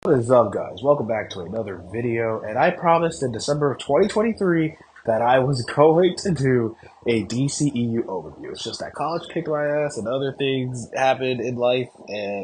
What is up, guys? Welcome back to another video. And I promised in December of 2023 that I was going to do a DCEU overview. It's just that college kicked my ass and other things happened in life,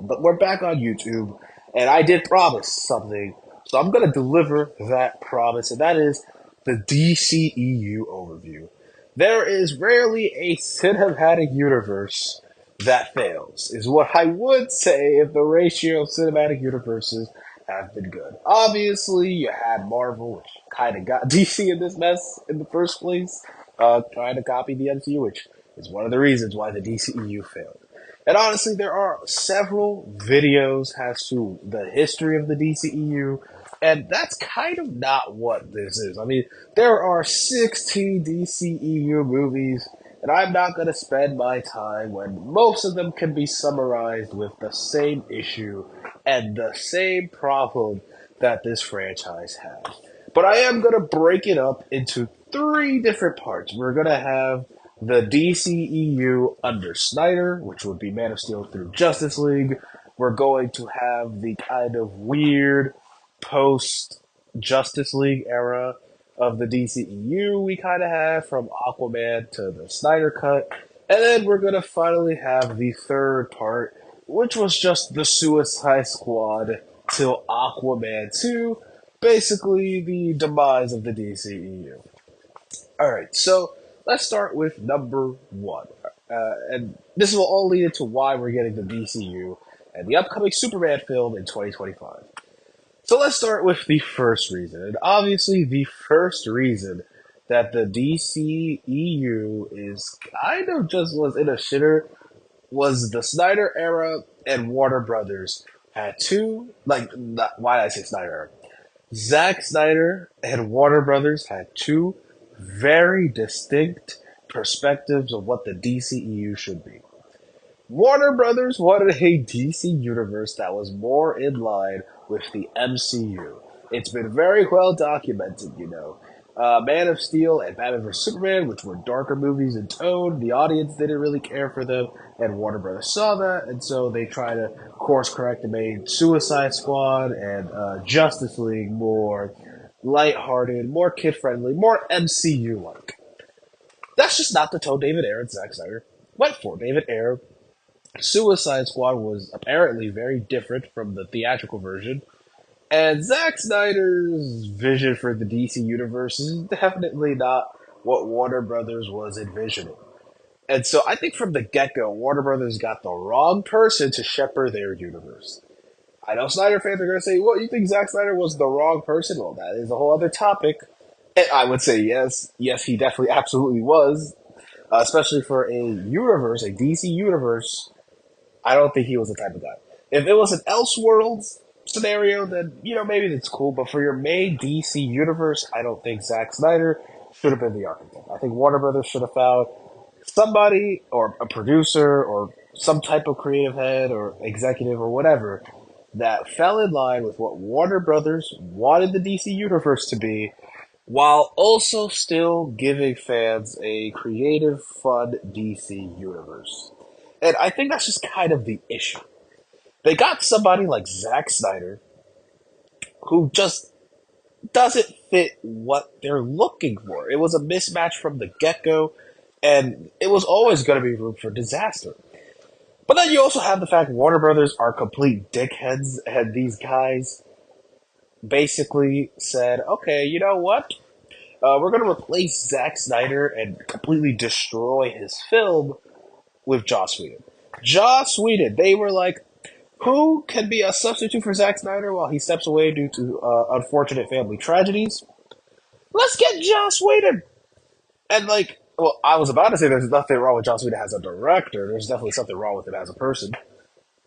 but we're back on YouTube, and I did promise something, so I'm gonna deliver that promise, and that is the DCEU overview. There is rarely a cinematic universe that fails, is what I would say if the ratio of cinematic universes have been good. Obviously, you had Marvel, which kind of got DC in this mess in the first place, trying to copy the MCU, which is one of the reasons why the DCEU failed. And honestly, there are several videos as to the history of the DCEU, and that's kind of not what this is. I mean, there are 16 DCEU movies, and I'm not going to spend my time when most of them can be summarized with the same issue and the same problem that this franchise has. But I am going to break it up into three different parts. We're going to have the DCEU under Snyder, which would be Man of Steel through Justice League. We're going to have the kind of weird post Justice League era of the DCEU we kind of have from Aquaman to the Snyder Cut. And then we're going to finally have the third part, which was just the Suicide Squad till Aquaman 2, basically the demise of the DCEU. Alright, so let's start with number one. And this will all lead into why we're getting the DCU and the upcoming Superman film in 2025. So let's start with the first reason. And obviously, the first reason that the DCEU is kind of just was in a shitter was the Snyder era and Warner Brothers had two, why did I say Snyder era? Zack Snyder and Warner Brothers had two very distinct perspectives of what the DCEU should be. Warner Brothers wanted a DC universe that was more in line with the MCU. It's been very well documented. Man of Steel and Batman vs Superman, which were darker movies in tone, the audience didn't really care for them, and Warner Brothers saw that, and so they tried to course correct and made Suicide Squad and Justice League more lighthearted, more kid-friendly, more MCU-like. That's just not the tone David Ayer and Zack Snyder went for. David Ayer, Suicide Squad was apparently very different from the theatrical version, and Zack Snyder's vision for the DC universe is definitely not what Warner Brothers was envisioning. And so I think from the get-go, Warner Brothers got the wrong person to shepherd their universe. I know Snyder fans are going to say, well, you think Zack Snyder was the wrong person? Well, that is a whole other topic. And I would say yes. Yes, he definitely absolutely was. Especially for a universe, a DC universe, I don't think he was the type of guy. If it was an Elseworlds scenario, then, maybe that's cool. But for your main DC universe, I don't think Zack Snyder should have been the architect. I think Warner Brothers should have found somebody or a producer or some type of creative head or executive or whatever that fell in line with what Warner Brothers wanted the DC universe to be, while also still giving fans a creative, fun DC universe. And I think that's just kind of the issue. They got somebody like Zack Snyder who just doesn't fit what they're looking for. It was a mismatch from the get-go, and it was always going to be room for disaster. But then you also have the fact Warner Brothers are complete dickheads, and these guys basically said, okay, you know what? We're going to replace Zack Snyder and completely destroy his film with Joss Whedon. Joss Whedon, they were like, who can be a substitute for Zack Snyder while he steps away due to unfortunate family tragedies? Let's get Joss Whedon! And well, I was about to say there's nothing wrong with Joss Whedon as a director. There's definitely something wrong with him as a person.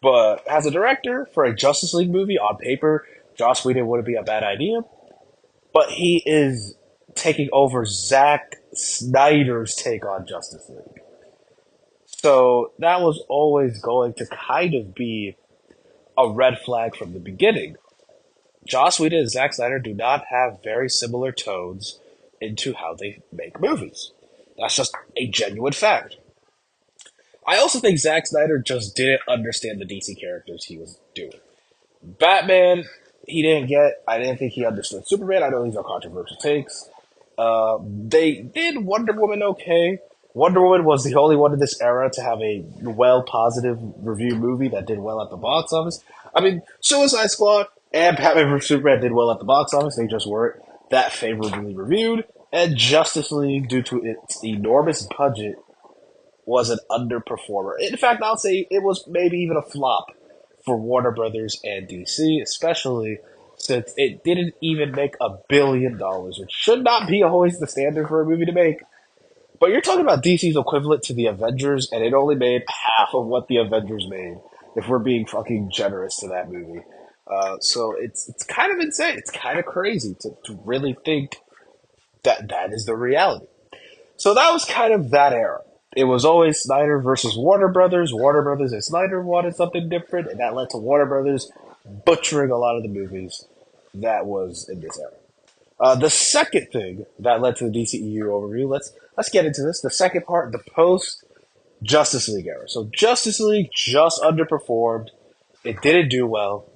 But as a director, for a Justice League movie, on paper, Joss Whedon wouldn't be a bad idea. But he is taking over Zack Snyder's take on Justice League. So that was always going to kind of be a red flag from the beginning. Joss Whedon and Zack Snyder do not have very similar tones into how they make movies. That's just a genuine fact. I also think Zack Snyder just didn't understand the DC characters he was doing. Batman he didn't get. I didn't think he understood Superman. I know these are controversial takes. They did Wonder Woman okay. Wonder Woman was the only one in this era to have a well positive review movie that did well at the box office. I mean, Suicide Squad and Batman vs Superman did well at the box office. They just weren't that favorably reviewed. And Justice League, due to its enormous budget, was an underperformer. In fact, I'll say it was maybe even a flop for Warner Brothers and DC, especially since it didn't even make $1 billion, which should not be always the standard for a movie to make. But you're talking about DC's equivalent to the Avengers, and it only made half of what the Avengers made, if we're being fucking generous to that movie. So it's kind of insane. It's kind of crazy to really think that that is the reality. So that was kind of that era. It was always Snyder versus Warner Brothers. Warner Brothers and Snyder wanted something different, and that led to Warner Brothers butchering a lot of the movies that was in this era. The second thing that led to the DCEU overview, let's get into this. The second part, the post Justice League era. So Justice League just underperformed. It didn't do well.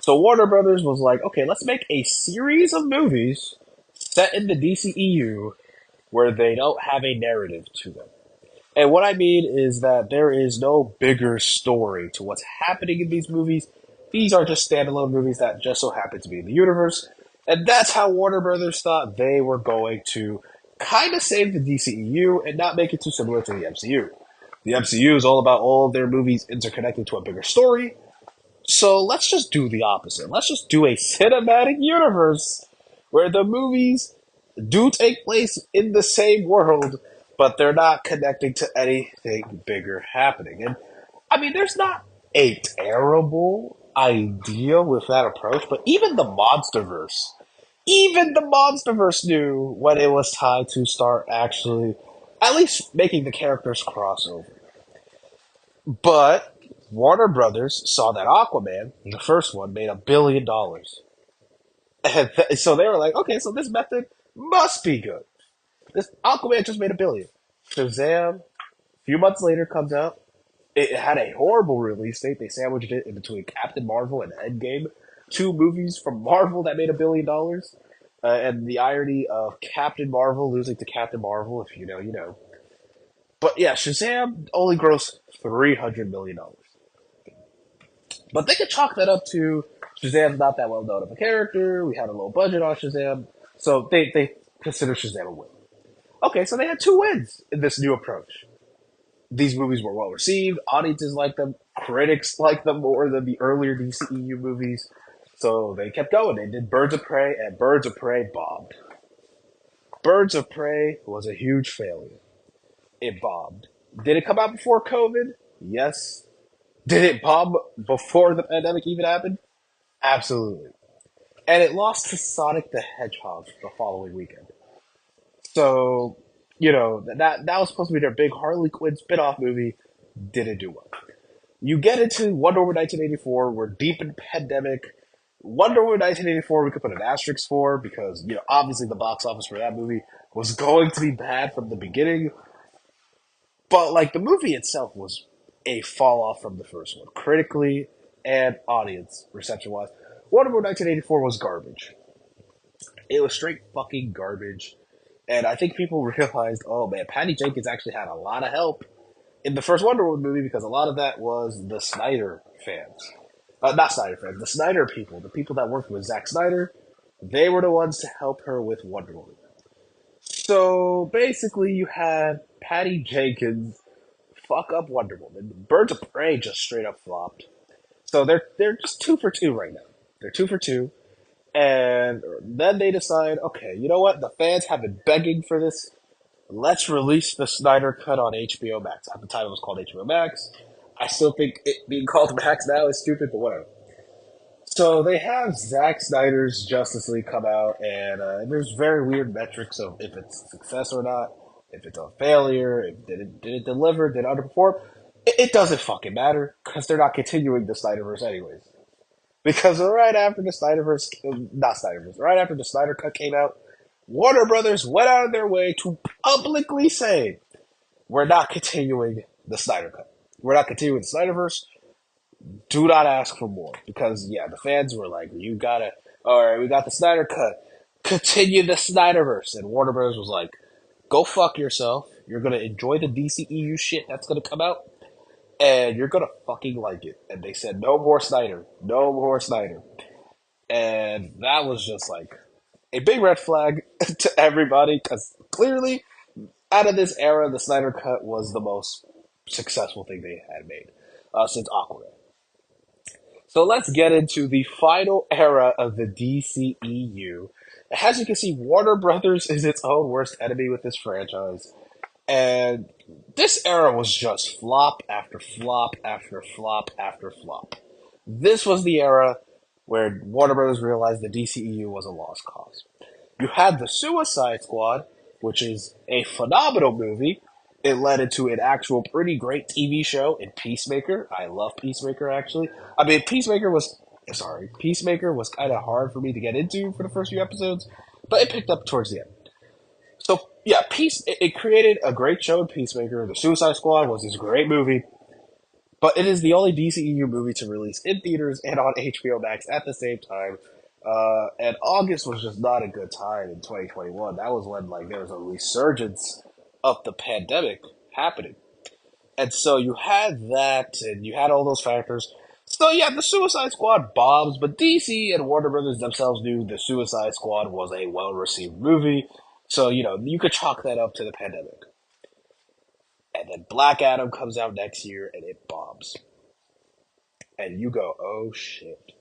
So Warner Brothers was like, okay, let's make a series of movies set in the DCEU where they don't have a narrative to them. And what I mean is that there is no bigger story to what's happening in these movies. These are just standalone movies that just so happen to be in the universe. And that's how Warner Brothers thought they were going to kind of save the DCEU and not make it too similar to the MCU. The MCU is all about all of their movies interconnected to a bigger story. So let's just do the opposite. Let's just do a cinematic universe where the movies do take place in the same world, but they're not connecting to anything bigger happening. And I mean, there's not a terrible idea with that approach, but even the Monsterverse knew when it was time to start actually at least making the characters crossover. But Warner Brothers saw that Aquaman, the first one, made $1 billion. And so they were like, okay, so this method must be good. This Aquaman just made $1 billion. Shazam, a few months later, comes out. It had a horrible release date. They sandwiched it in between Captain Marvel and Endgame, two movies from Marvel that made $1 billion. And the irony of Captain Marvel losing to Captain Marvel, if you know, you know. But yeah, Shazam only grossed $300 million. But they could chalk that up to Shazam's not that well known of a character. We had a low budget on Shazam. So they consider Shazam a win. Okay, so they had two wins in this new approach. These movies were well received. Audiences liked them. Critics liked them more than the earlier DCEU movies. So they kept going. They did Birds of Prey, and Birds of Prey bombed. Birds of Prey was a huge failure. It bombed. Did it come out before COVID? Yes. Did it bomb before the pandemic even happened? Absolutely. And it lost to Sonic the Hedgehog the following weekend. So, you know, that was supposed to be their big Harley Quinn spin-off movie. Didn't do well. You get into Wonder Woman 1984. We're deep in pandemic. Wonder Woman 1984 we could put an asterisk for because, you know, obviously the box office for that movie was going to be bad from the beginning. But, like, the movie itself was a fall off from the first one, critically and audience reception-wise. Wonder Woman 1984 was garbage. It was straight fucking garbage. And I think people realized, oh man, Patty Jenkins actually had a lot of help in the first Wonder Woman movie because a lot of that was the Snyder fans. Not Snyder fans, the Snyder people, the people that worked with Zack Snyder. They were the ones to help her with Wonder Woman. So basically, you had Patty Jenkins fuck up Wonder Woman. Birds of Prey just straight up flopped. So they're just two for two right now. They're two for two. And then they decide, okay, you know what? The fans have been begging for this. Let's release the Snyder Cut on HBO Max. At the time, it was called HBO Max. I still think it being called Max now is stupid, but whatever. So they have Zack Snyder's Justice League come out, and there's very weird metrics of if it's a success or not, if it's a failure, if did it deliver, did it underperform. It doesn't fucking matter because they're not continuing the Snyderverse anyways. Because right after the right after the Snyder Cut came out, Warner Brothers went out of their way to publicly say, we're not continuing the Snyder Cut. We're not continuing the Snyderverse. do not ask for more because yeah, the fans were like, "You gotta, all right, we got the Snyder cut, continue the Snyderverse," and Warner Bros. Was like, "Go fuck yourself. You're gonna enjoy the DCEU shit that's gonna come out, and you're gonna fucking like it." And they said, "No more Snyder, no more Snyder," and that was just like a big red flag to everybody because clearly, out of this era, the Snyder cut was the most successful thing they had made since Aquaman. So let's get into the final era of the DCEU. As you can see, Warner Brothers is its own worst enemy with this franchise. And this era was just flop after flop after flop after flop. This was the era where Warner Brothers realized the DCEU was a lost cause. You had the Suicide Squad, which is a phenomenal movie. It led into an actual pretty great TV show in Peacemaker. I love Peacemaker actually. I mean, Peacemaker was kind of hard for me to get into for the first few episodes, but it picked up towards the end. So yeah, it created a great show in Peacemaker. The Suicide Squad was this great movie, but it is the only DCEU movie to release in theaters and on HBO Max at the same time. And August was just not a good time in 2021. That was when like there was a resurgence of the pandemic happening, and so you had that, and you had all those factors. So yeah, the Suicide Squad bombs, but DC and Warner Brothers themselves knew the Suicide Squad was a well-received movie, so you could chalk that up to the pandemic. And then Black Adam comes out next year, and it bombs, and you go, oh shit.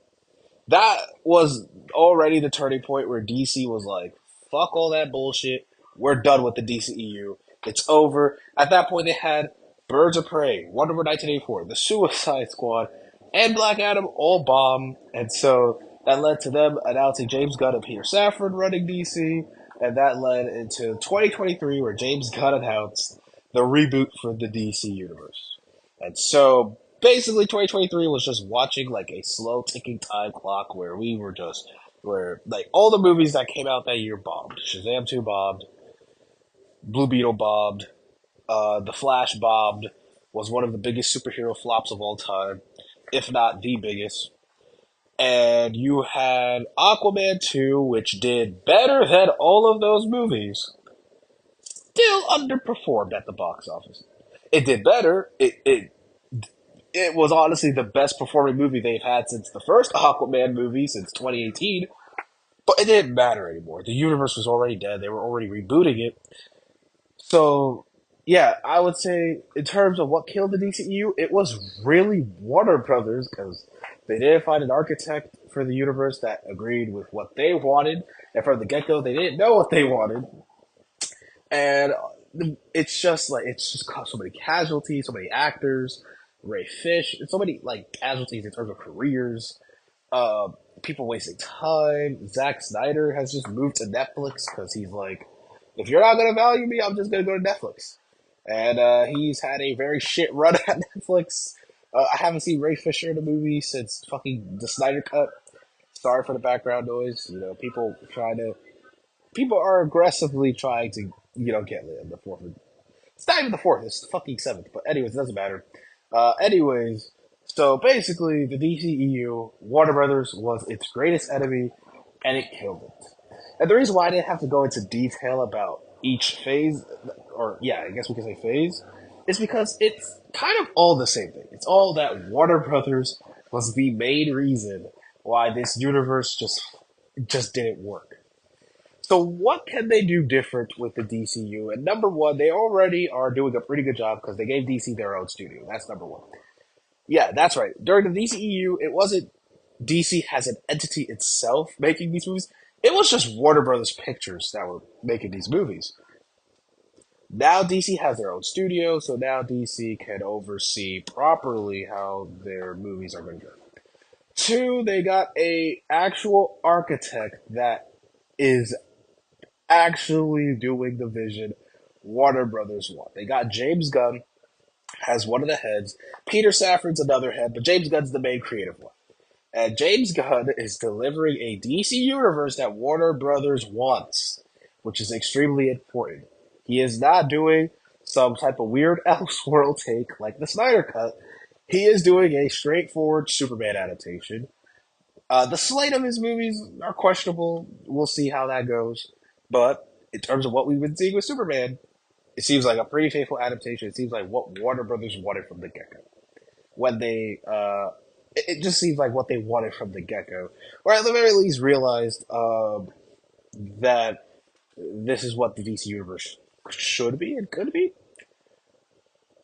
That was already the turning point where DC was like, fuck all that bullshit. We're done with the DCEU. It's over. At that point, they had Birds of Prey, Wonder Woman 1984, The Suicide Squad, and Black Adam all bomb. And so that led to them announcing James Gunn and Peter Safran running DC. And that led into 2023, where James Gunn announced the reboot for the DC universe. And so basically 2023 was just watching like a slow ticking time clock where where like all the movies that came out that year bombed. Shazam 2 bombed, Blue Beetle bombed, The Flash bombed, was one of the biggest superhero flops of all time, if not the biggest. And you had Aquaman 2, which did better than all of those movies, still underperformed at the box office. It did better. It was honestly the best performing movie they've had since the first Aquaman movie since 2018, but it didn't matter anymore. The universe was already dead. They were already rebooting it. So, yeah, I would say in terms of what killed the DCEU, it was really Warner Brothers because they didn't find an architect for the universe that agreed with what they wanted, and from the get go, they didn't know what they wanted. And it's just caused so many casualties, so many actors, Ray Fish, and so many like casualties in terms of careers. Uh, People wasting time. Zack Snyder has just moved to Netflix because he's like, if you're not gonna value me, I'm just gonna go to Netflix. And he's had a very shit run at Netflix. I haven't seen Ray Fisher in a movie since fucking the Snyder Cut. Sorry for the background noise. People are aggressively trying to get lit in the fourth. It's not even the fourth. It's the fucking seventh. But anyways, it doesn't matter. Anyways, so basically, the DCEU, Warner Brothers, was its greatest enemy, and it killed it. And the reason why I didn't have to go into detail about each phase, or yeah, I guess we can say phase, is because it's kind of all the same thing. It's all that Warner Brothers was the main reason why this universe just didn't work. So what can they do different with the DCU? And number one, they already are doing a pretty good job because they gave DC their own studio. That's number one. Yeah, that's right. During the DCEU, it wasn't DC has an entity itself making these movies. It was just Warner Brothers Pictures that were making these movies. Now DC has their own studio, so now DC can oversee properly how their movies are going to go. Two, they got a actual architect that is actually doing the vision Warner Brothers want. They got James Gunn as one of the heads. Peter Safran's another head, but James Gunn's the main creative one. And James Gunn is delivering a DC universe that Warner Brothers wants, which is extremely important. He is not doing some type of weird Elseworld take like the Snyder Cut. He is doing a straightforward Superman adaptation. The slate of his movies are questionable. We'll see how that goes. But in terms of what we've been seeing with Superman, it seems like a pretty faithful adaptation. It seems like what Warner Brothers wanted from the get go. When they, it just seems like what they wanted from the get go, or at the very least realized that this is what the DC universe should be and could be.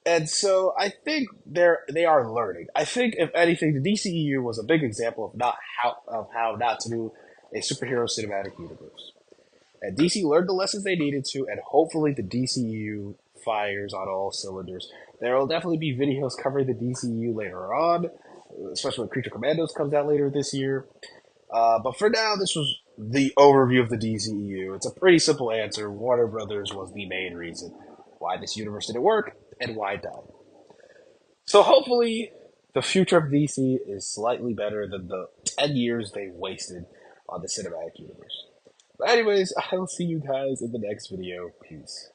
And so I think they are learning. I think if anything, the DCEU was a big example of how not to do a superhero cinematic universe. And DC learned the lessons they needed to, and hopefully the DCEU fires on all cylinders. There will definitely be videos covering the DCEU later on, especially when Creature Commandos comes out later this year. But for now, this was the overview of the DCEU. It's a pretty simple answer. Warner Brothers was the main reason why this universe didn't work and why it died. So hopefully, the future of DC is slightly better than the 10 years they wasted on the cinematic universe. But anyways, I'll see you guys in the next video. Peace.